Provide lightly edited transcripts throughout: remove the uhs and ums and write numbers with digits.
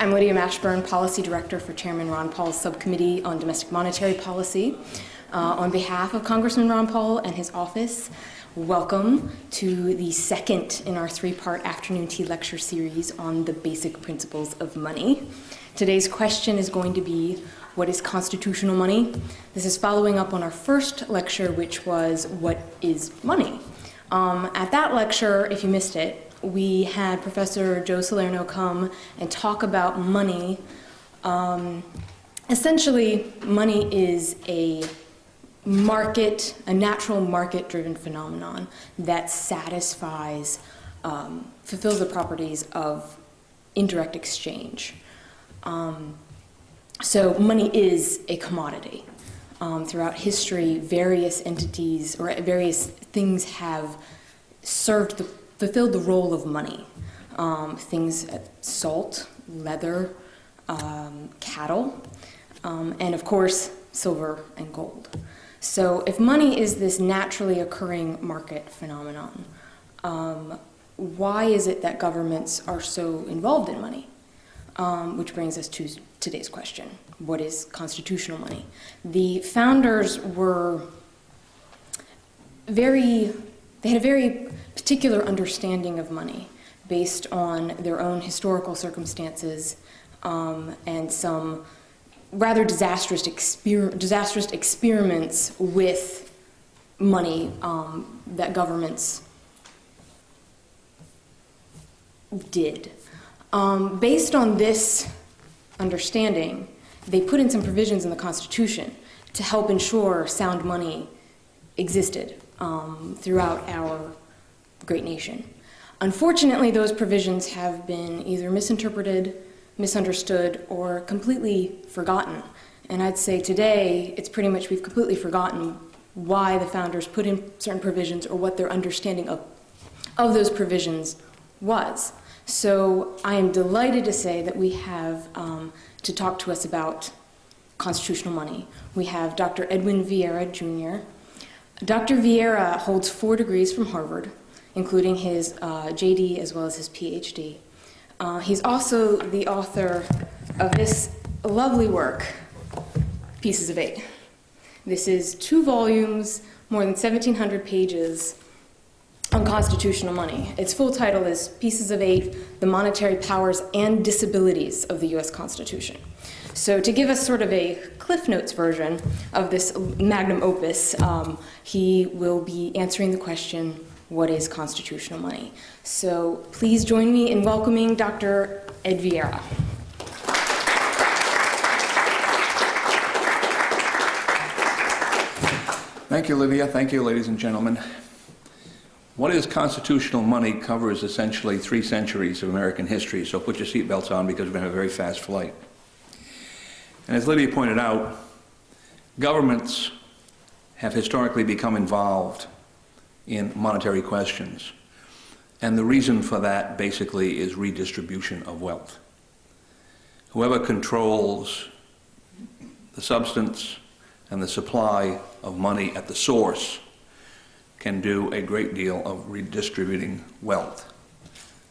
I'm Lydia Mashburn, Policy Director for Chairman Ron Paul's Subcommittee on Domestic Monetary Policy. On behalf of Congressman Ron Paul and his office, welcome to the second in our three-part afternoon tea lecture series on the basic principles of money. Today's question is going to be, what is constitutional money? This is following up on our first lecture, which was, what is money? At that lecture, if you missed it, we had Professor Joe Salerno come and talk about money. Essentially, money is a natural market-driven phenomenon that satisfies, fulfills the properties of indirect exchange. So money is a commodity. Throughout history, various entities or various things have fulfilled the role of money. Things salt, leather, cattle, and of course, silver and gold. So if money is this naturally occurring market phenomenon, why is it that governments are so involved in money? Which brings us to today's question. What is constitutional money? The founders they had a very particular understanding of money based on their own historical circumstances and some rather disastrous experiments with money that governments did. Based on this understanding, they put in some provisions in the Constitution to help ensure sound money existed throughout our great nation. Unfortunately, those provisions have been either misinterpreted, misunderstood, or completely forgotten. And I'd say today, it's pretty much we've completely forgotten why the founders put in certain provisions or what their understanding of those provisions was. So I am delighted to say that we have, to talk to us about constitutional money, we have Dr. Edwin Vieira, Jr. Dr. Vieira holds 4 degrees from Harvard, including his JD as well as his PhD. He's also the author of this lovely work, Pieces of 8. This is 2 volumes, more than 1,700 pages on constitutional money. Its full title is Pieces of 8, The Monetary Powers and Disabilities of the U.S. Constitution. So to give us sort of a Cliff Notes version of this magnum opus, he will be answering the question, what is constitutional money? So please join me in welcoming Dr. Ed Vieira. Thank you, Lydia. Thank you, ladies and gentlemen. What is constitutional money covers essentially 3 centuries of American history, so put your seatbelts on because we're going to have a very fast flight. And as Lydia pointed out, governments have historically become involved in monetary questions. And the reason for that basically is redistribution of wealth. Whoever controls the substance and the supply of money at the source can do a great deal of redistributing wealth,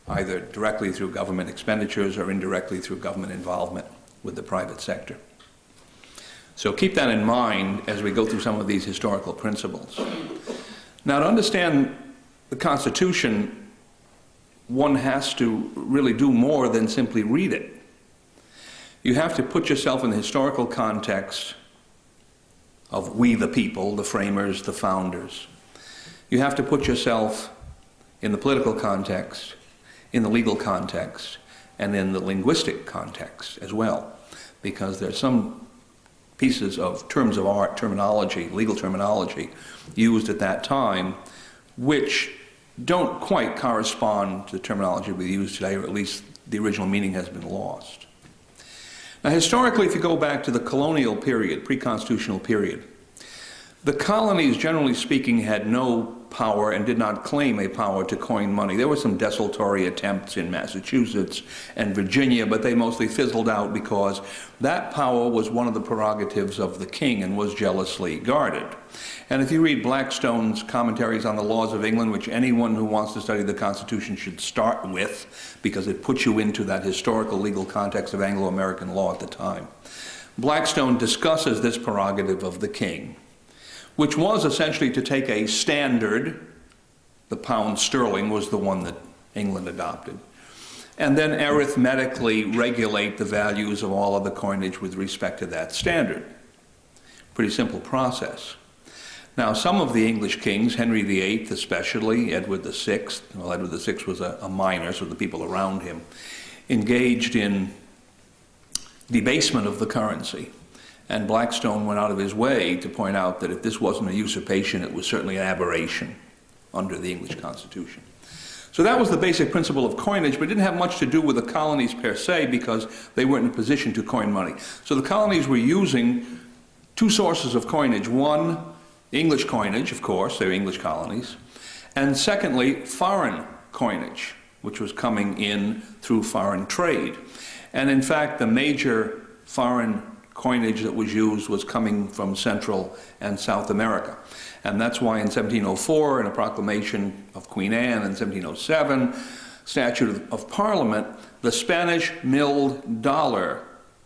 either directly through government expenditures or indirectly through government involvement with the private sector. So keep that in mind as we go through some of these historical principles. Now, to understand the Constitution, one has to really do more than simply read it. You have to put yourself in the historical context of we the people, the framers, the founders. You have to put yourself in the political context, in the legal context, and in the linguistic context as well, because there's some pieces of terms of art, terminology, legal terminology, used at that time, which don't quite correspond to the terminology we use today, or at least the original meaning has been lost. Now, historically, if you go back to the colonial period, pre-constitutional period, The colonies, generally speaking, had no power and did not claim a power to coin money. There were some desultory attempts in Massachusetts and Virginia, but they mostly fizzled out because that power was one of the prerogatives of the king and was jealously guarded. And if you read Blackstone's commentaries on the laws of England, which anyone who wants to study the Constitution should start with, because it puts you into that historical legal context of Anglo-American law at the time, Blackstone discusses this prerogative of the king, which was essentially to take a standard, the pound sterling was the one that England adopted, and then arithmetically regulate the values of all of the coinage with respect to that standard. Pretty simple process. Now, some of the English kings, Henry VIII especially, Edward VI, well, Edward VI was a minor, so the people around him, engaged in debasement of the currency. And Blackstone went out of his way to point out that if this wasn't a usurpation, it was certainly an aberration under the English Constitution. So that was the basic principle of coinage, but it didn't have much to do with the colonies per se because they weren't in a position to coin money. So the colonies were using two sources of coinage. One, English coinage, of course, they're English colonies. And secondly, foreign coinage, which was coming in through foreign trade. And in fact, the major foreign coinage that was used was coming from Central and South America. And that's why in 1704, in a proclamation of Queen Anne, in 1707, Statute of Parliament, the Spanish milled dollar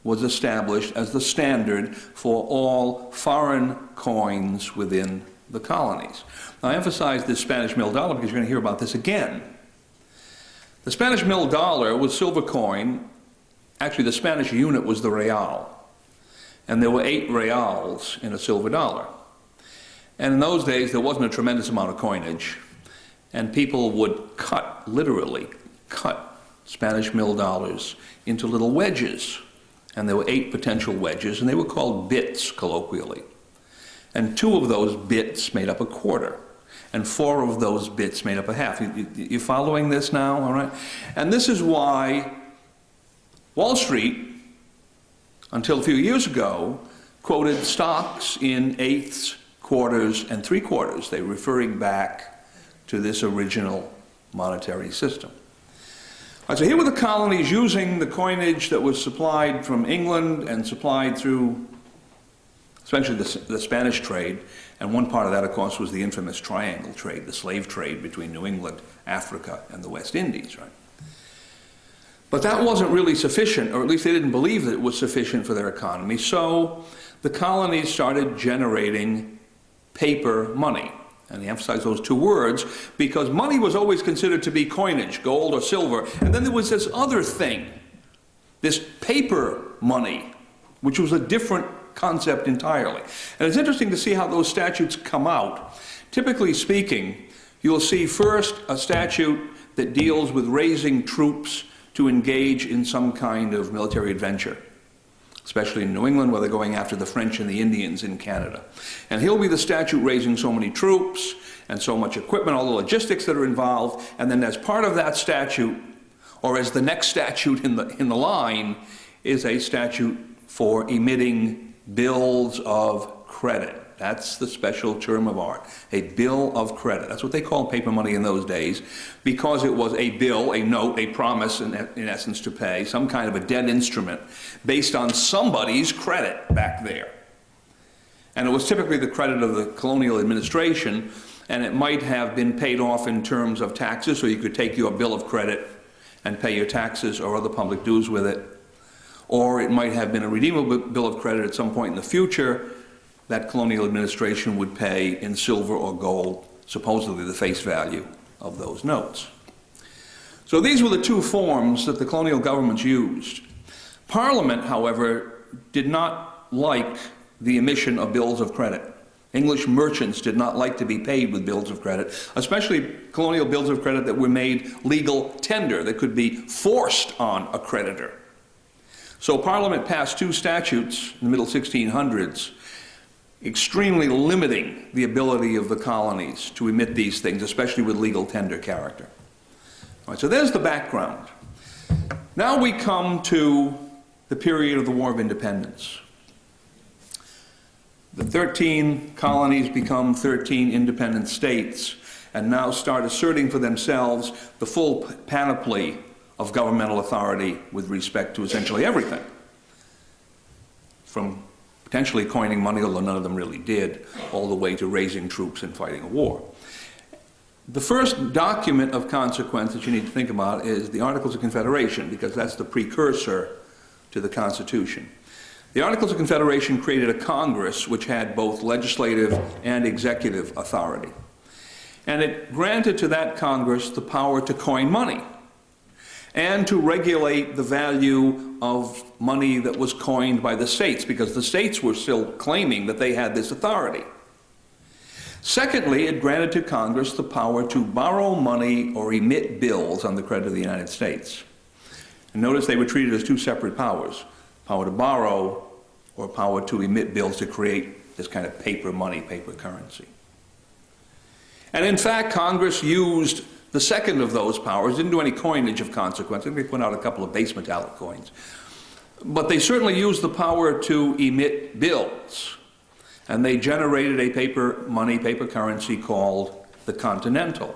was established as the standard for all foreign coins within the colonies. Now, I emphasize this Spanish milled dollar because you're going to hear about this again. The Spanish milled dollar was silver coin. Actually, the Spanish unit was the real. And there were 8 reals in a silver dollar. And in those days, there wasn't a tremendous amount of coinage. And people would literally cut Spanish mill dollars into little wedges. And there were 8 potential wedges, and they were called bits, colloquially. And 2 of those bits made up a quarter. And 4 of those bits made up a half. You following this now, all right? And this is why Wall Street, until a few years ago, quoted stocks in eighths, quarters, and three-quarters. They're referring back to this original monetary system. All right, so here were the colonies using the coinage that was supplied from England and supplied through especially the Spanish trade, and one part of that, of course, was the infamous triangle trade, the slave trade between New England, Africa, and the West Indies, right? But that wasn't really sufficient, or at least they didn't believe that it was sufficient for their economy. So the colonies started generating paper money. And they emphasize those 2 words because money was always considered to be coinage, gold or silver. And then there was this other thing, this paper money, which was a different concept entirely. And it's interesting to see how those statutes come out. Typically speaking, you'll see first a statute that deals with raising troops to engage in some kind of military adventure, especially in New England where they're going after the French and the Indians in Canada. And he'll be the statute raising so many troops and so much equipment, all the logistics that are involved, and then as part of that statute, or as the next statute in the line, is a statute for emitting bills of credit. That's the special term of art, a bill of credit. That's what they called paper money in those days, because it was a bill, a note, a promise in essence to pay, some kind of a debt instrument based on somebody's credit back there. And it was typically the credit of the colonial administration, and it might have been paid off in terms of taxes, so you could take your bill of credit and pay your taxes or other public dues with it. Or it might have been a redeemable bill of credit at some point in the future that colonial administration would pay in silver or gold, supposedly the face value of those notes. So these were the 2 forms that the colonial governments used. Parliament, however, did not like the emission of bills of credit. English merchants did not like to be paid with bills of credit, especially colonial bills of credit that were made legal tender, that could be forced on a creditor. So Parliament passed 2 statutes in the middle 1600s extremely limiting the ability of the colonies to emit these things, especially with legal tender character. All right, so there's the background. Now we come to the period of the War of Independence. The 13 colonies become 13 independent states and now start asserting for themselves the full panoply of governmental authority with respect to essentially everything, from potentially coining money, although none of them really did, all the way to raising troops and fighting a war. The first document of consequence that you need to think about is the Articles of Confederation, because that's the precursor to the Constitution. The Articles of Confederation created a Congress which had both legislative and executive authority. And it granted to that Congress the power to coin money and to regulate the value of money that was coined by the states, because the states were still claiming that they had this authority. Secondly, it granted to Congress the power to borrow money or emit bills on the credit of the United States. And notice they were treated as two separate powers: power to borrow or power to emit bills to create this kind of paper money, paper currency. And in fact, Congress used the second of those powers. Didn't do any coinage of consequence. They put out a couple of base metallic coins. But they certainly used the power to emit bills. And they generated a paper money, paper currency called the Continental.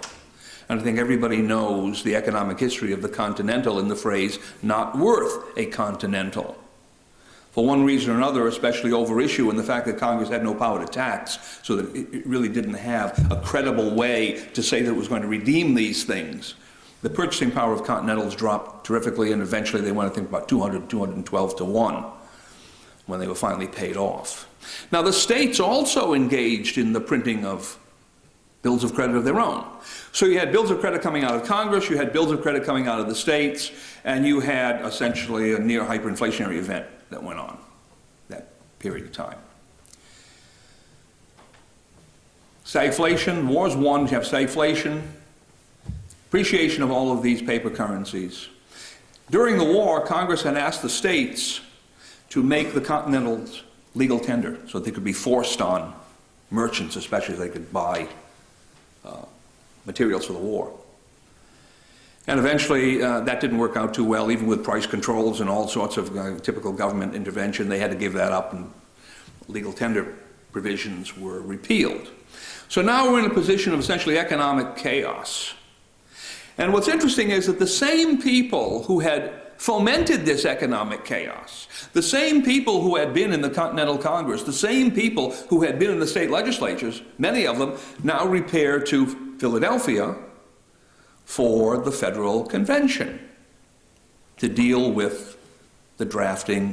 And I think everybody knows the economic history of the Continental in the phrase, "not worth a continental." For one reason or another, especially over issue and the fact that Congress had no power to tax, so that it really didn't have a credible way to say that it was going to redeem these things. The purchasing power of Continentals dropped terrifically, and eventually they went, I think, about 200, 212 to 1 when they were finally paid off. Now, the states also engaged in the printing of bills of credit of their own. So you had bills of credit coming out of Congress, you had bills of credit coming out of the states, and you had essentially a near hyperinflationary event that went on that period of time. Stagflation, wars won, you have stagflation, appreciation of all of these paper currencies. During the war, Congress had asked the states to make the Continentals legal tender so that they could be forced on merchants, especially if they could buy materials for the war. And eventually that didn't work out too well, even with price controls and all sorts of typical government intervention. They had to give that up, and legal tender provisions were repealed. So now we're in a position of essentially economic chaos. And what's interesting is that the same people who had fomented this economic chaos, the same people who had been in the Continental Congress, the same people who had been in the state legislatures, many of them now repair to Philadelphia for the Federal Convention to deal with the drafting